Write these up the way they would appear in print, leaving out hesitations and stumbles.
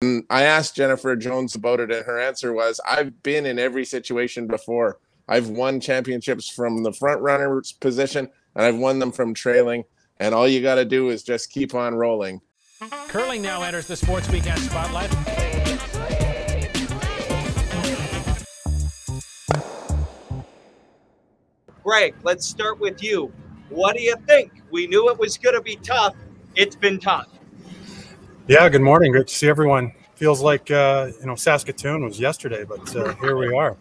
And I asked Jennifer Jones about it, and her answer was, I've been in every situation before. I've won championships from the front runner's position, and I've won them from trailing. And all you got to do is just keep on rolling. Curling now enters the Sports Weekend spotlight. Greg, let's start with you. What do you think? We knew it was going to be tough. It's been tough. Yeah, good morning. Great to see everyone. Feels like, Saskatoon was yesterday, but here we are.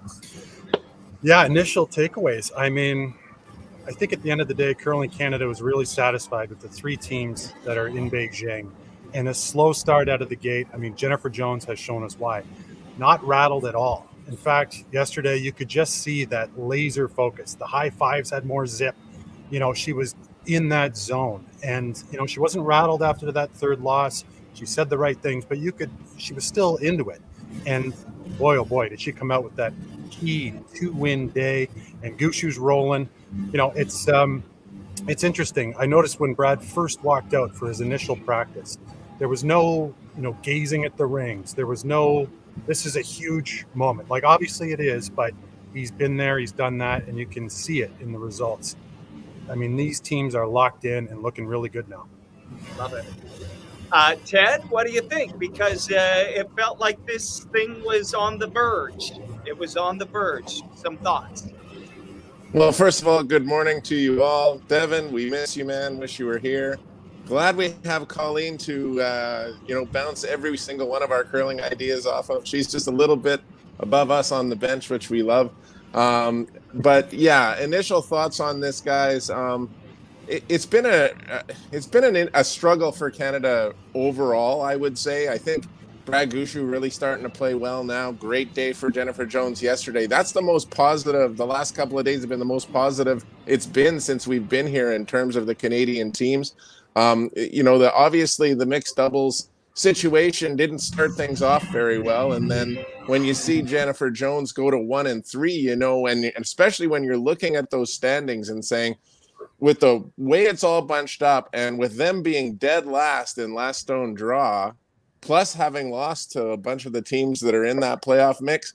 Yeah, initial takeaways. I mean, I think at the end of the day, Curling Canada was really satisfied with the three teams that are in Beijing. And a slow start out of the gate. I mean, Jennifer Jones has shown us why. Not rattled at all. In fact, yesterday, you could just see that laser focus. The high fives had more zip. She was in that zone. And, she wasn't rattled after that third loss. She said the right things, but she was still into it. And boy, oh boy, did she come out with that key 2-win day, and Gushu's rolling. It's interesting. I noticed when Brad first walked out for his initial practice, there was no, gazing at the rings. There was no, this is a huge moment. Like, obviously it is, but he's been there, he's done that, and you can see it in the results. I mean, these teams are locked in and looking really good now. Love it. Ted, what do you think? Because it felt like this thing was on the verge. It was on the verge. Some thoughts? Well, first of all, good morning to you all. Devin, we miss you, man. Wish you were here. Glad we have Colleen to, bounce every single one of our curling ideas off of. She's just a little bit above us on the bench, which we love. But yeah, initial thoughts on this, guys. It's been a struggle for Canada overall, I would say. I think Brad Gushu really starting to play well now. Great day for Jennifer Jones yesterday. That's the most positive. The last couple of days have been the most positive it's been since we've been here in terms of the Canadian teams. Obviously the mixed doubles situation didn't start things off very well. And then when you see Jennifer Jones go to 1 and 3, and especially when you're looking at those standings and saying, with the way it's all bunched up and with them being dead last in last stone draw, plus having lost to a bunch of the teams that are in that playoff mix,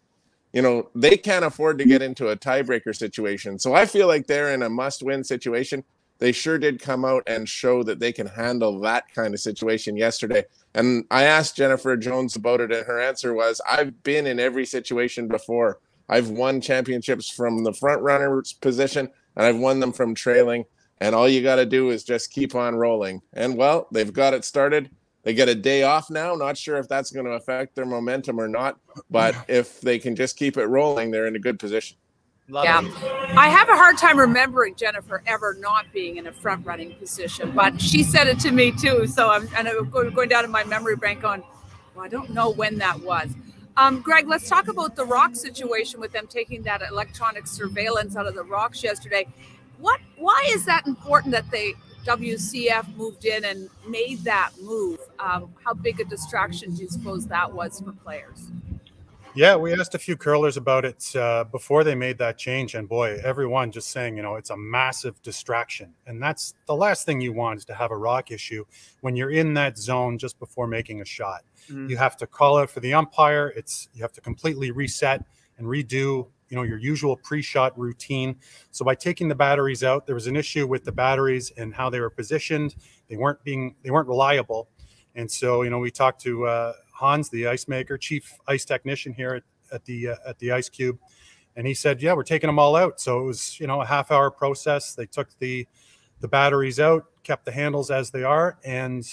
they can't afford to get into a tiebreaker situation. So I feel like they're in a must-win situation. They sure did come out and show that they can handle that kind of situation yesterday. And I asked Jennifer Jones about it, and her answer was, I've been in every situation before. I've won championships from the front runner's position, and I've won them from trailing. And all you got to do is just keep on rolling. And, well, they've got it started. They get a day off now. Not sure if that's going to affect their momentum or not. But if they can just keep it rolling, they're in a good position. Love it. I have a hard time remembering Jennifer ever not being in a front-running position. But she said it to me, too. So I'm going down in my memory bank on, well, I don't know when that was. Greg, let's talk about the rock situation with them taking that electronic surveillance out of the rocks yesterday. Why is that important that WCF moved in and made that move? How big a distraction do you suppose that was for players? Yeah, we asked a few curlers about it before they made that change. And boy, everyone just saying, it's a massive distraction. And that's the last thing you want, is to have a rock issue when you're in that zone just before making a shot. You have to call out for the umpire. You have to completely reset and redo, your usual pre-shot routine. So by taking the batteries out, there was an issue with the batteries and how they were positioned. They weren't reliable. And so, we talked to Hans, the ice maker, chief ice technician here at the Ice Cube, and he said, yeah, we're taking them all out. So it was, a half-hour process. They took the batteries out, kept the handles as they are, and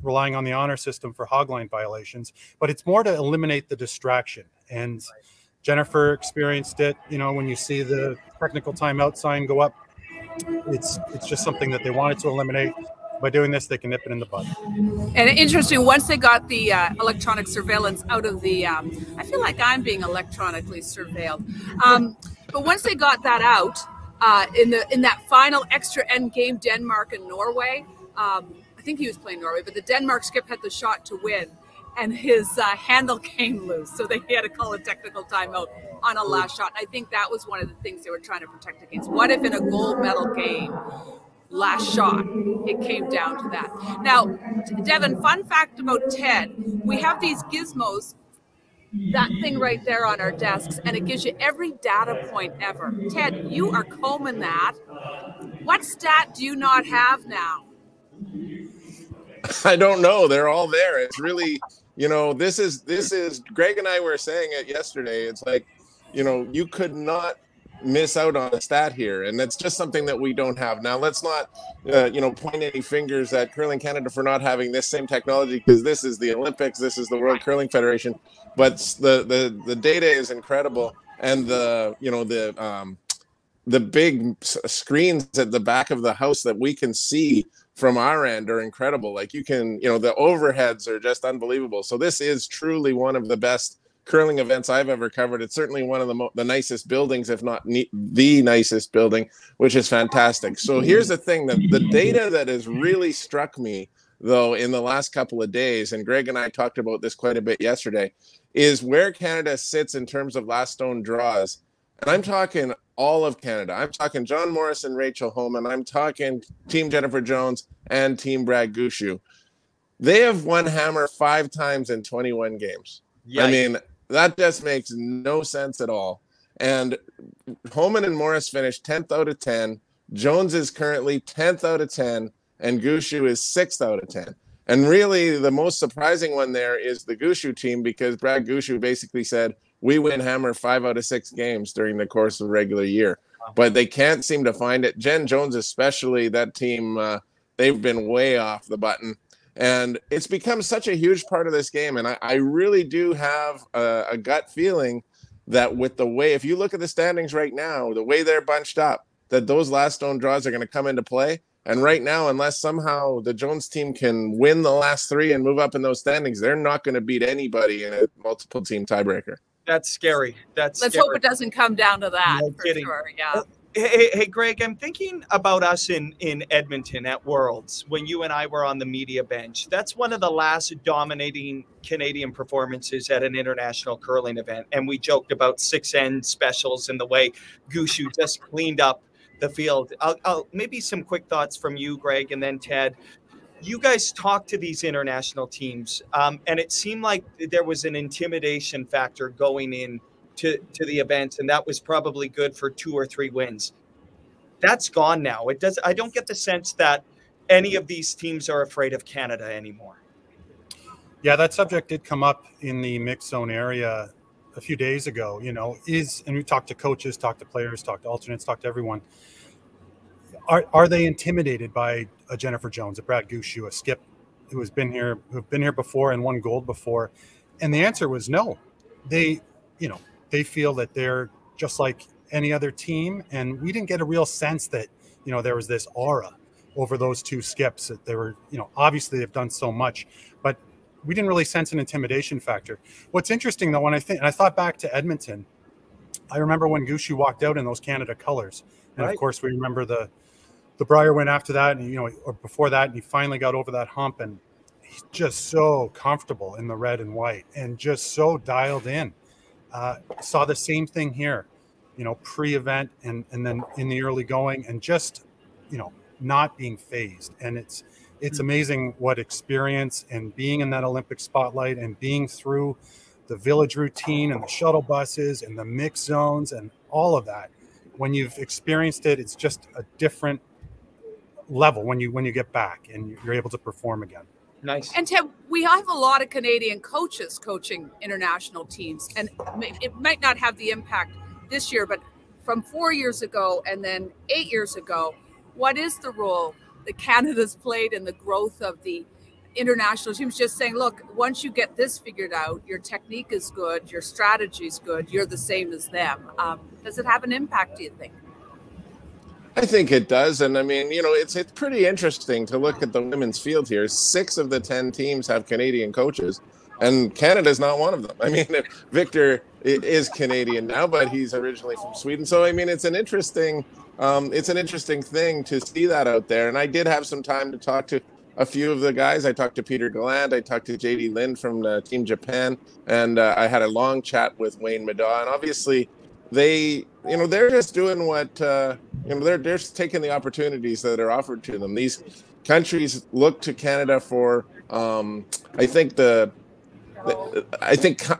relying on the honor system for hogline violations. But it's more to eliminate the distraction. And Jennifer experienced it. When you see the technical timeout sign go up, it's just something that they wanted to eliminate. By doing this, they can nip it in the bud. And interesting, once they got the electronic surveillance out of the, I feel like I'm being electronically surveilled. But once they got that out, in that final extra end game, Denmark and Norway, I think he was playing Norway, but the Denmark skip had the shot to win, and his handle came loose. So they had to call a technical timeout on a last shot. I think that was one of the things they were trying to protect against. What if in a gold medal game, last shot. It came down to that. Now, Devin, fun fact about Ted, we have these gizmos, that thing right there on our desks, and it gives you every data point ever. Ted, you are combing that. What stat do you not have now? I don't know. They're all there. It's really, this is Greg and I were saying it yesterday. It's like, you could not miss out on a stat here, and that's just something that we don't have. Now, let's not point any fingers at Curling Canada for not having this same technology, because this is the Olympics, this is the World Curling Federation, but the data is incredible, and the big screens at the back of the house that we can see from our end are incredible. Like, you can, the overheads are just unbelievable. So this is truly one of the best curling events I've ever covered. It's certainly one of the nicest buildings, if not the nicest building, which is fantastic. So here's the thing, that the data that has really struck me, though, in the last couple of days, and Greg and I talked about this quite a bit yesterday, is where Canada sits in terms of last stone draws. And I'm talking all of Canada. I'm talking John Morris and Rachel Homan. I'm talking Team Jennifer Jones and Team Brad Gushue. They have won Hammer 5 times in 21 games. Yikes. I mean, that just makes no sense at all. And Homan and Morris finished 10th out of 10. Jones is currently 10th out of 10. And Gushue is 6th out of 10. And really, the most surprising one there is the Gushue team, because Brad Gushue basically said, we win Hammer 5 out of 6 games during the course of the regular year. But they can't seem to find it. Jen Jones especially, that team, they've been way off the button. And it's become such a huge part of this game. And I really do have a gut feeling that with the way, if you look at the standings right now, the way they're bunched up, that those last stone draws are going to come into play. And right now, unless somehow the Jones team can win the last 3 and move up in those standings, they're not going to beat anybody in a multiple team tiebreaker. That's scary. Let's hope it doesn't come down to that. No kidding. Sure. Yeah. Hey, Greg, I'm thinking about us in Edmonton at Worlds when you and I were on the media bench. That's one of the last dominating Canadian performances at an international curling event. And we joked about 6N specials and the way Gushue just cleaned up the field. I'll maybe some quick thoughts from you, Greg, and then Ted. You guys talked to these international teams, and it seemed like there was an intimidation factor going in to the events, and that was probably good for 2 or 3 wins. That's gone now. I don't get the sense that any of these teams are afraid of Canada anymore. Yeah, that subject did come up in the mixed zone area a few days ago. And we talked to coaches, talked to players, talked to alternates, talked to everyone. Are they intimidated by a Jennifer Jones, a Brad Gushue, a Skip who've been here before and won gold before? And the answer was no. They feel that they're just like any other team. And we didn't get a real sense that, there was this aura over those 2 skips, that they were, obviously they've done so much, but we didn't really sense an intimidation factor. What's interesting though, when I thought back to Edmonton, I remember when Gushue walked out in those Canada colors. And right. Of course we remember the Brier win after that, and or before that, and he finally got over that hump, and he's just so comfortable in the red and white and just so dialed in. Saw the same thing here, pre-event and then in the early going, and just, not being phased. And it's amazing what experience and being in that Olympic spotlight and being through the village routine and the shuttle buses and the mix zones and all of that. When you've experienced it, it's just a different level when you get back and you're able to perform again. Nice. And Ted, we have a lot of Canadian coaches coaching international teams, and it might not have the impact this year, but from 4 years ago and then 8 years ago, what is the role that Canada's played in the growth of the international teams? Just saying, look, once you get this figured out, your technique is good, your strategy is good, you're the same as them. Does it have an impact, do you think? I think it does. And I mean, it's pretty interesting to look at the women's field here. 6 of the 10 teams have Canadian coaches, and Canada's not one of them. I mean, Victor is Canadian now, but he's originally from Sweden. So, I mean, it's an interesting thing to see that out there. And I did have some time to talk to a few of the guys. I talked to Peter Galland. I talked to JD Lind from Team Japan. And I had a long chat with Wayne Middaugh. And obviously, they, you know, they're just doing what, you know, they're just taking the opportunities that are offered to them. These countries look to Canada for, I think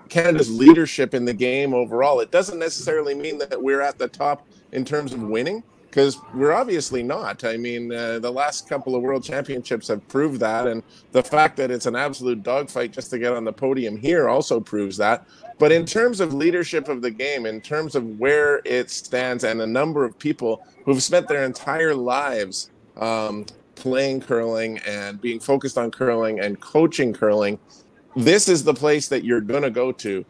Canada's leadership in the game overall. It doesn't necessarily mean that we're at the top in terms of winning, because we're obviously not. I mean, the last couple of world championships have proved that, and the fact that it's an absolute dogfight just to get on the podium here also proves that. But in terms of leadership of the game, in terms of where it stands and the number of people who've spent their entire lives playing curling and being focused on curling and coaching curling, this is the place that you're going to go to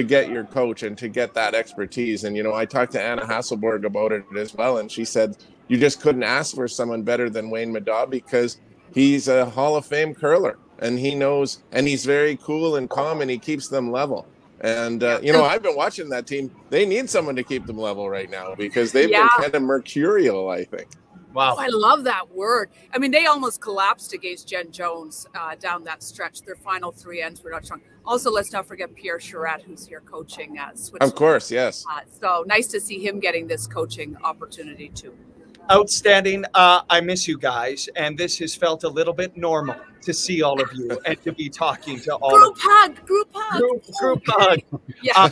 get your coach and to get that expertise. And, you know, I talked to Anna Hasselborg about it as well, and she said you just couldn't ask for someone better than Wayne Middaugh, because he's a Hall of Fame curler, and he knows, and he's very cool and calm, and he keeps them level. And, you know, I've been watching that team. They need someone to keep them level right now, because they've been kind of mercurial, I think. Wow. Oh, I love that word. I mean, they almost collapsed against Jen Jones down that stretch. Their final 3 ends were not strong. Also, let's not forget Pierre Charette, who's here coaching Switzerland. Of course, yes. So nice to see him getting this coaching opportunity too. Outstanding. I miss you guys, and this has felt a little bit normal to see all of you and to be talking to all group of you. Hug, group hug. Group hug. Yeah.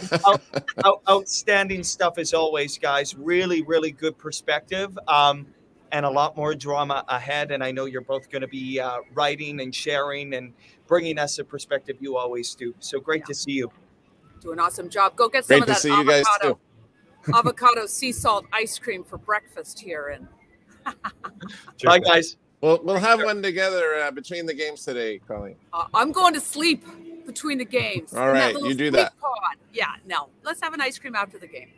Outstanding stuff as always, guys. Really, really good perspective. And a lot more drama ahead. And I know you're both going to be writing and sharing and bringing us a perspective you always do. So great to see you. Do an awesome job. Go get some of that Great to see you guys too. avocado sea salt ice cream for breakfast here. And bye, guys. We'll have one together between the games today, Colleen. I'm going to sleep between the games. All right, you do that. Pod. Yeah, no. Let's have an ice cream after the game.